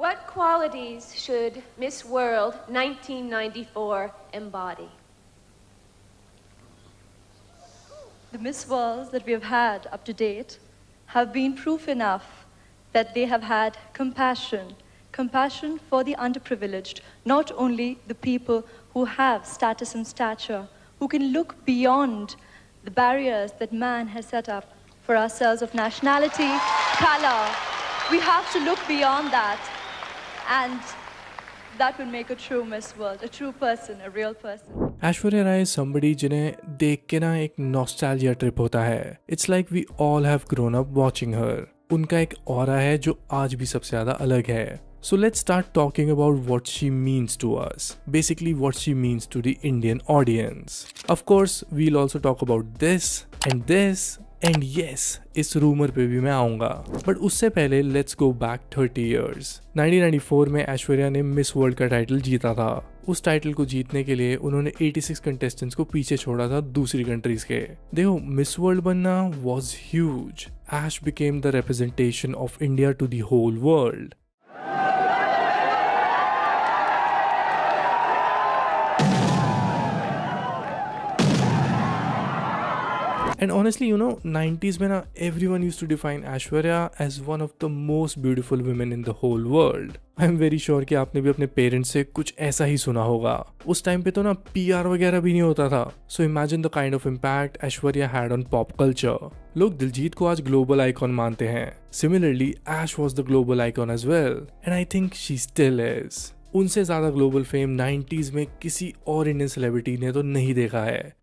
What qualities should Miss World 1994 embody? The Miss Worlds that we have had up to date have been proof enough that they have had compassion for the underprivileged, not only the people who have status and stature, who can look beyond the barriers that man has set up for ourselves of nationality, color. We have to look beyond that, and that will make a true Miss World, a true person, a real person. Aishwarya Rai is somebody जिन्हें देख के ना एक nostalgia trip होता है. It's like we all have grown up watching her. उनका एक aura है जो आज भी सबसे ज्यादा अलग है. So let's start talking about what she means to us. Basically what she means to the Indian audience. Of course, we'll also talk about this and yes, इस रूमर पे भी मैं आऊंगा. बट उससे पहले लेट्स गो बैक 30 years. 1994 में ऐश्वर्या ने miss world का टाइटल जीता था. उस टाइटल को जीतने के लिए उन्होंने 86 कंटेस्टेंट्स को पीछे छोड़ा था दूसरी कंट्रीज के. देखो, मिस वर्ल्ड बनना was huge. Ash became the representation of India to the whole world. And honestly, 90s में ना everyone used to define Aishwarya as one of the most beautiful women in the whole world. I'm very sure कि आपने भी अपने parents से कुछ ऐसा ही सुना होगा. उस टाइम पे तो ना PR वगैरह भी नहीं होता था. So imagine the kind of impact Aishwarya had on pop culture. लोग दिलजीत को आज ग्लोबल आइकॉन मानते हैं. Similarly, Ash was the global icon as well. And I think she still is. उनसे ज़्यादा ग्लोबल फेम 90s में किसी और इंडियन सेलिब्रिटी ने तो नहीं देखा है.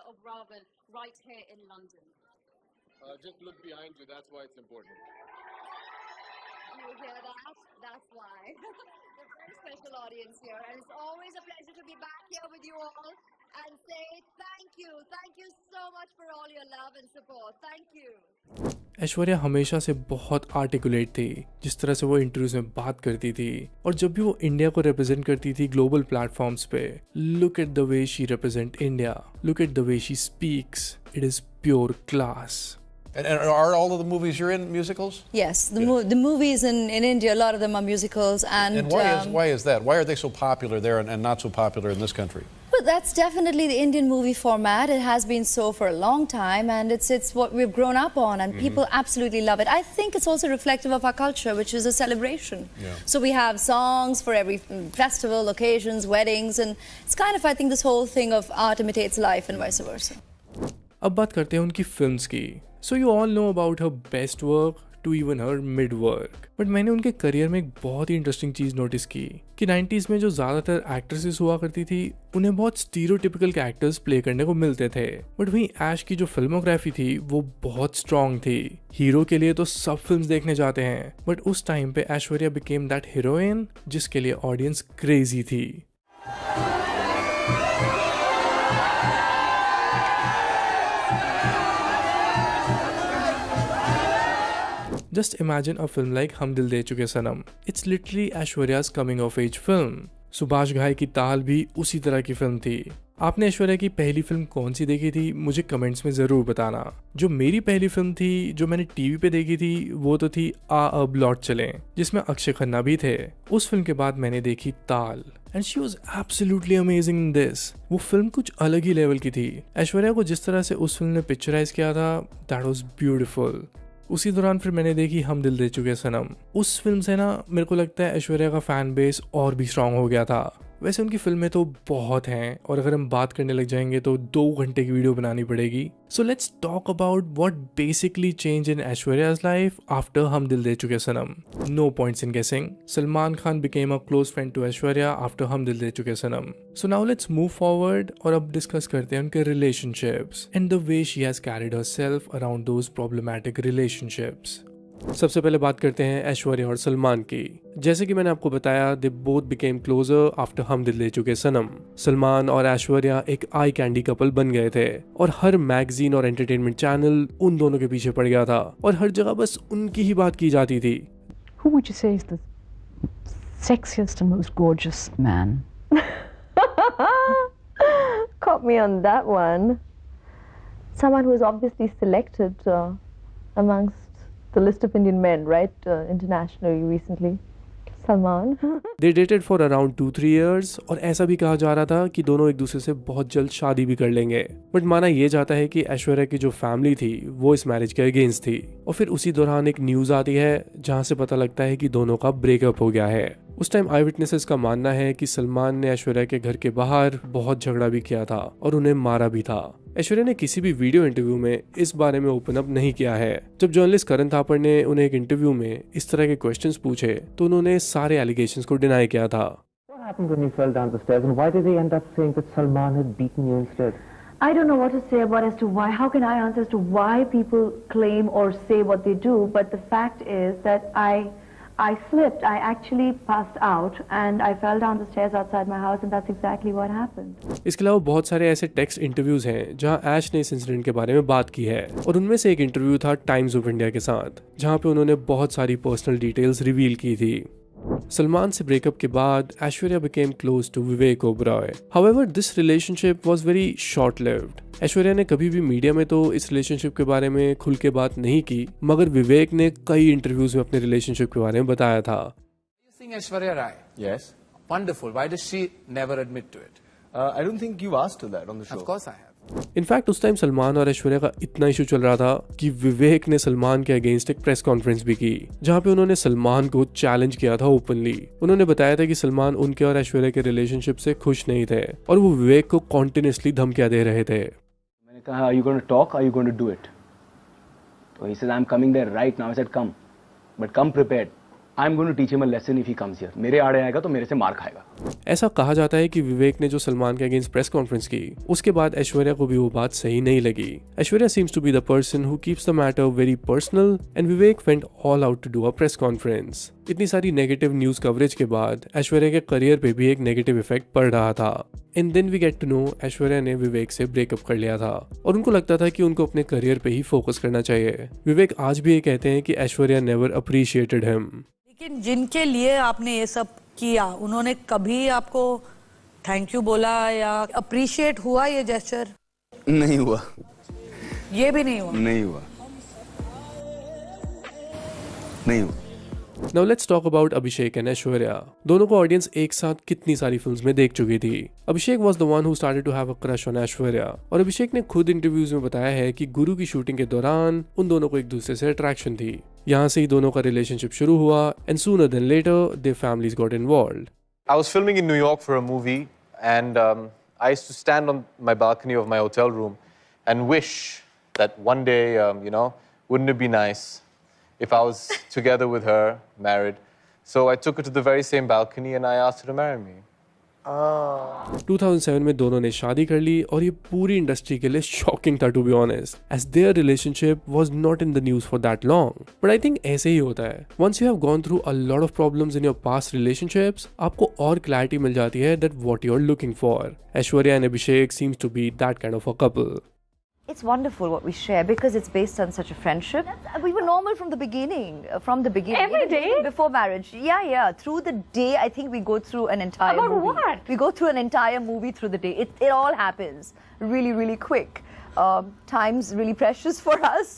Of Ravan right here in London. Just look behind you, that's why it's important. You hear that? That's why. We're a very special audience here, and it's always a pleasure to be back here with you all and say thank you. Thank you so much for all your love and support. Thank you. Aishwarya हमेशा से बहुत articulate थी. जिस तरह से वो interviews में बात करती थी और जब भी वो इंडिया को रिप्रेजेंट करती थी ग्लोबल प्लेटफॉर्म्स पे, look at the way she represent India. Look at the way she speaks. It is pure class. And are all of the movies you're in musicals? Yes, the movies in India, a lot of them are musicals. And why is that? Why are they so popular there and not so popular in this country? But that's definitely the Indian movie format. It has been so for a long time, and it's what we've grown up on, and people absolutely love it. I think it's also reflective of our culture, which is a celebration. Yeah. So we have songs for every festival, occasions, weddings, and it's kind of, I think, this whole thing of art imitates life and vice versa. अब बात करते हैं उनकी films की. So you all know about her best work to even her mid work. But मैंने उनके career में एक बहुत ही इंटरेस्टिंग चीज नोटिस की कि 90s में जो ज्यादातर एक्ट्रेसेस हुआ करती थी उन्हें बहुत स्टीरियोटिपिकल कैरेक्टर्स प्ले करने को मिलते थे. बट वहीं ऐश की जो फिल्मोग्राफी थी वो बहुत स्ट्रॉन्ग थी. हीरो के लिए तो सब फिल्म्स देखने जाते हैं, बट उस टाइम पे ऐश्वर्या बिकेम दैट हीरोइन जिसके लिए ऑडियंस क्रेजी थी. Just imagine a film like हम दिल दे चुके सनम. It's literally Aishwarya's coming of age film. Subhash घाई की ताल भी उसी तरह की फिल्म थी. आपने ऐश्वर्या की पहली फिल्म कौन सी देखी थी मुझे कमेंट्स में जरूर बताना. जो मेरी पहली फिल्म थी जो मैंने टीवी पे देखी थी वो तो थी आ अब लौट चलें, जिसमें अक्षय खन्ना भी थे. उस फिल्म के बाद मैंने देखी ताल and she was absolutely amazing in this. वो फिल्म कुछ अलग ही लेवल की थी. ऐश्वर्या को जिस तरह से उस फिल्म ने पिक्चराइज किया था दैट वाज ब्यूटीफुल. उसी दौरान फिर मैंने देखी हम दिल दे चुके सनम. उस फिल्म से ना मेरे को लगता है ऐश्वर्या का फैन बेस और भी स्ट्रांग हो गया था. वैसे उनकी फिल्में तो बहुत हैं और अगर हम बात करने लग जाएंगे तो 2 घंटे की वीडियो बनानी पड़ेगी. So let's talk about what basically change in Aishwarya's life after Hum Dil De Chuke Sanam. No points in guessing. Salman Khan became a close friend to Aishwarya after Hum Dil De Chuke Sanam. So now let's move forward और अब डिस्कस करते हैं उनके relationships and the way she has carried herself around those problematic relationships. सबसे पहले बात करते हैं ऐश्वर्या और सलमान की. जैसे कि मैंने आपको बताया they both became closer after Hum Dil De Chuke सनम. सलमान और ऐश्वर्या एक आई कैंडी कपल बन गए थे और हर मैगजीन और एंटरटेनमेंट चैनल उन दोनों के पीछे पड़ गया था और हर जगह बस उनकी ही बात की जाती थी. Who would you say is the sexiest and most gorgeous man? Caught me on that one. Someone who is obviously selected amongst the list of Indian men, right, internationally recently. Salman. They dated for around 2-3 years और ऐसा भी कहा जा रहा था कि दोनों एक दूसरे से बहुत जल्द शादी भी कर लेंगे, बट माना यह जाता है कि ऐश्वर्या की जो फैमिली थी वो इस मैरिज के अगेंस्ट थी। और फिर उसी दौरान एक न्यूज आती है जहां से पता लगता है कि दोनों का ब्रेकअप हो गया है। उस टाइम आई विटनेसेस का मानना है कि सलमान ने ऐश्वर्या के घर के बाहर बहुत झगड़ा भी किया था और उन्हें मारा भी था। ऐश्वर्या ने किसी भी वीडियो इंटरव्यू में इस बारे में ओपन अप नहीं किया है। जब जर्नलिस्ट करण थापड़ ने उन्हें एक इंटरव्यू में इस तरह के क्वेश्चंस पूछे तो उन्होंने सारे एलिगेशंस को डिनाई किया था। What happened when you fell down the stairs, and why did they end up saying that Salman had beaten you instead? I don't know what to say about as to why. How can I answer as to why people claim or say what they do? But the fact is that I slipped. I actually passed out and I fell down the stairs outside my house, and that's exactly what happened. इसके अलावा बहुत सारे ऐसे text interviews हैं जहां ऐश ने इस incident के बारे में बात की है और उनमें से एक इंटरव्यू था टाइम्स ऑफ इंडिया के साथ जहां पे उन्होंने बहुत सारी पर्सनल डिटेल्स रिवील की थी। सलमान से ब्रेकअप के बाद Aishwarya became close to Vivek Oberoi. However this relationship was very short lived. Aishwarya ने कभी भी मीडिया में तो इस रिलेशनशिप के बारे में खुल के बात नहीं की, मगर विवेक ने कई इंटरव्यूज में अपने रिलेशनशिप के बारे में बताया था। You think Aishwarya Rai? Yes. Wonderful. Why does she never admit to it? I don't think you've asked her that on the show. Of course I have. In fact उस टाइम सलमान और ऐश्वर्या का इतना इशू चल रहा था कि विवेक ने सलमान के अगेंस्ट एक प्रेस कॉन्फ्रेंस भी की जहां पे उन्होंने सलमान को चैलेंज किया था ओपनली। उन्होंने बताया था कि सलमान उनके और ऐश्वर्या के रिलेशनशिप से खुश नहीं थे और वो विवेक को कॉन्टिन्यूसली धमकियां दे रहे थे। मैंने कहा, are you going to talk? Are you going to do it? So he says, I'm coming there right now. I said, come, but come prepared. I'm going to teach him a lesson if he comes here. मेरे आड़े आएगा तो मेरे से मार खाएगा। ऐसा कहा जाता है कि विवेक ने जो सलमान के अगेंस्ट प्रेस कॉन्फ्रेंस की उसके बाद ऐश्वर्या को भी वो बात सही नहीं लगी। Aishwarya seems to be the person who keeps the matter very personal and Vivek went all out to do a press conference. इतनी सारी नेगेटिव न्यूज कवरेज के बाद ऐश्वर्या के करियर पे भी एक नेगेटिव इफेक्ट पड़ रहा था। And then we get to know Aishwarya ने विवेक से ब्रेकअप कर लिया था और उनको लगता था कि उनको अपने करियर पे ही फोकस करना चाहिए। विवेक आज भी ये कहते हैं कि ऐश्वर्या नेवर अप्रिशिएटेड हिम। लेकिन जिनके लिए आपने ये सब किया उन्होंने कभी आपको थैंक यू बोला या अप्रिशिएट हुआ ये जेस्चर? नहीं हुआ। ये भी नहीं हुआ? नहीं हुआ। नहीं हुआ। Now let's talk about Abhishek and Aishwarya. दोनों को ऑडियंस एक साथ कितनी सारी फिल्म्स में देख चुकी थी। अभिषेक was the one who started to have a crush on Aishwarya और अभिषेक ने खुद इंटरव्यूज में बताया है कि गुरु की शूटिंग के दौरान उन दोनों को एक दूसरे से अट्रैक्शन थी। यहाँ से ही दोनों का रिलेशनशिप शुरू हुआ and sooner than later their families got involved. I was filming in New York for a movie and I used to stand on my balcony of my hotel room and wish that one day, wouldn't it be nice if I was together with her, married. So I took her to the very same balcony and I asked her to marry me. 2007 में दोनों ने शादी कर ली और ये पूरी industry के लिए शॉकिंग था to be honest, as their relationship was not in the news for that long. But I think ऐसे ही होता है, once you have gone through a lot of problems in your past relationships, आपको और clarity मिल जाती है that what you are looking for. Aishwarya and Abhishek seems to be that kind of a couple. It's wonderful what we share because it's based on such a friendship. We were normal from the beginning. Every day? Even before marriage. Yeah. Through the day, I think we go through an entire About movie. what? We go through an entire movie through the day. It all happens really, really quick. Time's really precious for us,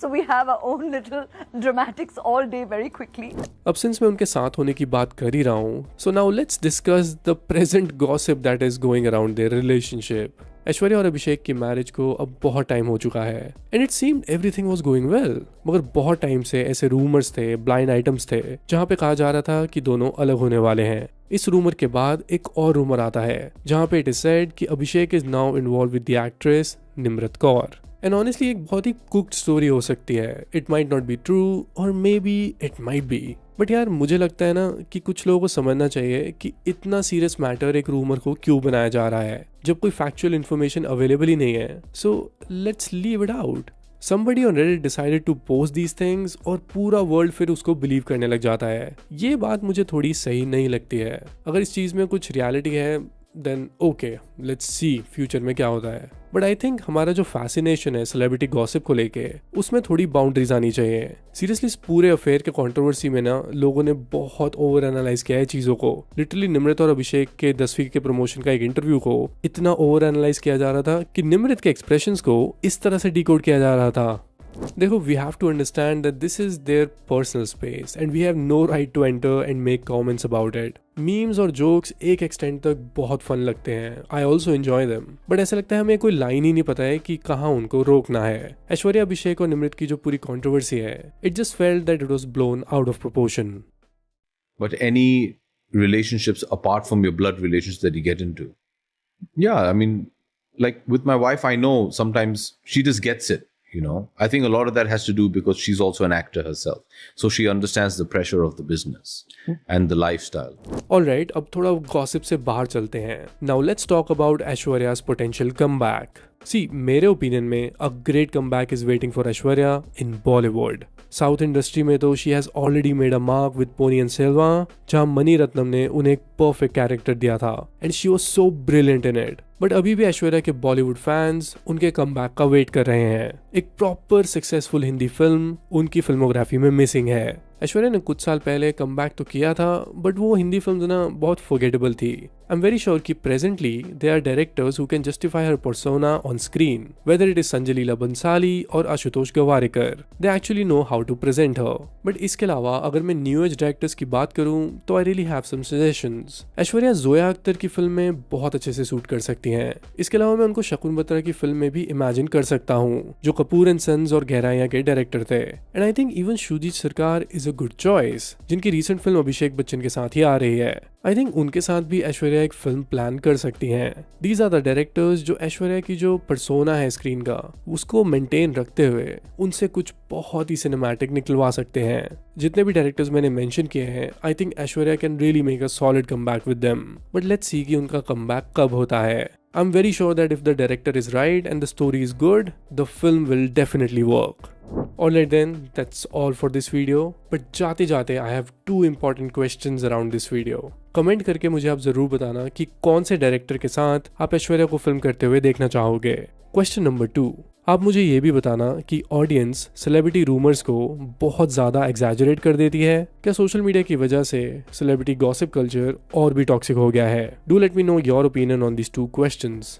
so we have our own little dramatics all day very quickly. अब since मैं उनके साथ होने की बात कर ही रहा हूँ, so now let's discuss the present gossip that is going around their relationship. Aishwarya और अभिषेक की मैरिज को अब बहुत टाइम हो चुका है and it seemed everything was going well, मगर बहुत टाइम से ऐसे रूमर्स थे, ब्लाइंड आइटम्स थे जहां पे कहा जा रहा था कि दोनों अलग होने वाले हैं। इस रूमर के बाद एक और रूमर आता है जहां पे इट इज सेड कि Abhishek is now involve with the actress Nimrat Kaur. And honestly एक बहुत ही कुक्ड स्टोरी हो सकती है। It might not be true और maybe it might be, but यार मुझे लगता है ना कि कुछ लोगों को समझना चाहिए कि इतना सीरियस मैटर एक रूमर को क्यों बनाया जा रहा है जब कोई फैक्चुअल इन्फॉर्मेशन अवेलेबल ही नहीं है। So let's leave it out. Somebody on Reddit decided to post these things और पूरा वर्ल्ड फिर उसको बिलीव करने लग जाता है। ये बात मुझे थोड़ी सही नहीं लगती है। अगर इस चीज़ में कुछ रियलिटी है then okay, let's see future में क्या होता है। बट आई थिंक हमारा जो फैसिनेशन है सेलिब्रिटी गॉसिप को लेके, उसमें थोड़ी बाउंड्रीज आनी चाहिए। सीरियसली इस पूरे अफेयर के कंट्रोवर्सी में ना लोगों ने बहुत ओवर एनालाइज किया है चीज़ों को। लिटरली निम्रत और अभिषेक के 10वीं के प्रमोशन का एक इंटरव्यू को इतना ओवर एनालाइज किया जा रहा था कि निम्रत के एक्सप्रेशंस को इस तरह से डिकोड किया जा रहा था। देखो, we have to understand that this is their personal space and we have no right to enter and make comments about it. Memes और जोक्स एक एक्सटेंड तक बहुत फन लगते हैं, I also enjoy them, but ऐसा लगता है हमें कोई लाइन ही नहीं पता है कि कहाँ उनको रोकना है। ऐश्वर्या, अभिषेक और निमृत की जो पूरी कंट्रोवर्सी है, it just felt that it was blown out of proportion. But any relationships apart from your blood relationships that you get into, yeah, I mean, like with my wife, I know sometimes she just gets it. You know, I think a lot of that has to do because she's also an actor herself. So she understands the pressure of the business and the lifestyle. Alright, अब थोड़ा gossip से बाहर चलते हैं. Now let's talk about Aishwarya's potential comeback. See, मेरे opinion में a great comeback is waiting for Aishwarya in Bollywood. South industry में तो she has already made a mark with Ponniyin Selvan, जहाँ मनी रत्नम ने उन्हें एक परफेक्ट कैरेक्टर दिया था and she was so brilliant in it. But अभी भी ऐश्वर्या के बॉलीवुड फैंस उनके कमबैक का वेट कर रहे हैं। एक प्रॉपर सक्सेसफुल हिंदी फिल्म उनकी फिल्मोग्राफी में मिसिंग है। ऐश्वर्या ने कुछ साल पहले कमबैक तो किया था, बट वो हिंदी फिल्म ना बहुत फॉरगेटेबल थी। आई एम वेरी श्योर कि presently they are directors who can justify her persona on screen, whether it is Sanjay Leela Bhansali और Ashutosh Gowariker. They actually know how to present her. But इसके अलावा अगर मैं न्यू एज डायरेक्टर्स की बात करूं तो I really have some suggestions. Aishwarya Zoya Akhtar की फिल्म में बहुत अच्छे से सूट कर सकती हैं। इसके अलावा मैं उनको शकुन बत्रा की फिल्म में भी इमेजिन कर सकता हूँ, जो कपूर एंड सन्स और गहराइयां के डायरेक्टर थे। And I think even Sujit सरकार इज अ गुड चॉइस, जिनकी रीसेंट फिल्म अभिषेक बच्चन के साथ ही आ रही है। आई थिंक उनके साथ भी ऐश्वर्या एक फिल्म प्लान कर सकती हैं। दीज आर द डायरेक्टर्स जो ऐश्वर्या की जो पर्सोना है स्क्रीन का, उसको मेंटेन रखते हुए उनसे कुछ बहुत ही सिनेमैटिक निकलवा सकते हैं। जितने भी डायरेक्टर्स मैंने मेंशन किए हैं, I think Aishwarya can really make a solid comeback with them. But let's see कि उनका कमबैक कब होता है। I'm very sure that if the director is right and the story is good, the film will definitely work. Alright then, that's all for this video. But जाते जाते I have two important questions around this video. Comment करके मुझे आप जरूर बताना कि कौन से डायरेक्टर के साथ आप ऐश्वर्या को फिल्म करते हुए देखना चाहोगे। क्वेश्चन नंबर 2, आप मुझे ये भी बताना कि ऑडियंस सेलिब्रिटी रूमर्स को बहुत ज़्यादा एग्जैजरेट कर देती है। क्या सोशल मीडिया की वजह से सेलिब्रिटी गॉसिप कल्चर और भी टॉक्सिक हो गया है? Do let me know your opinion on this 2 questions.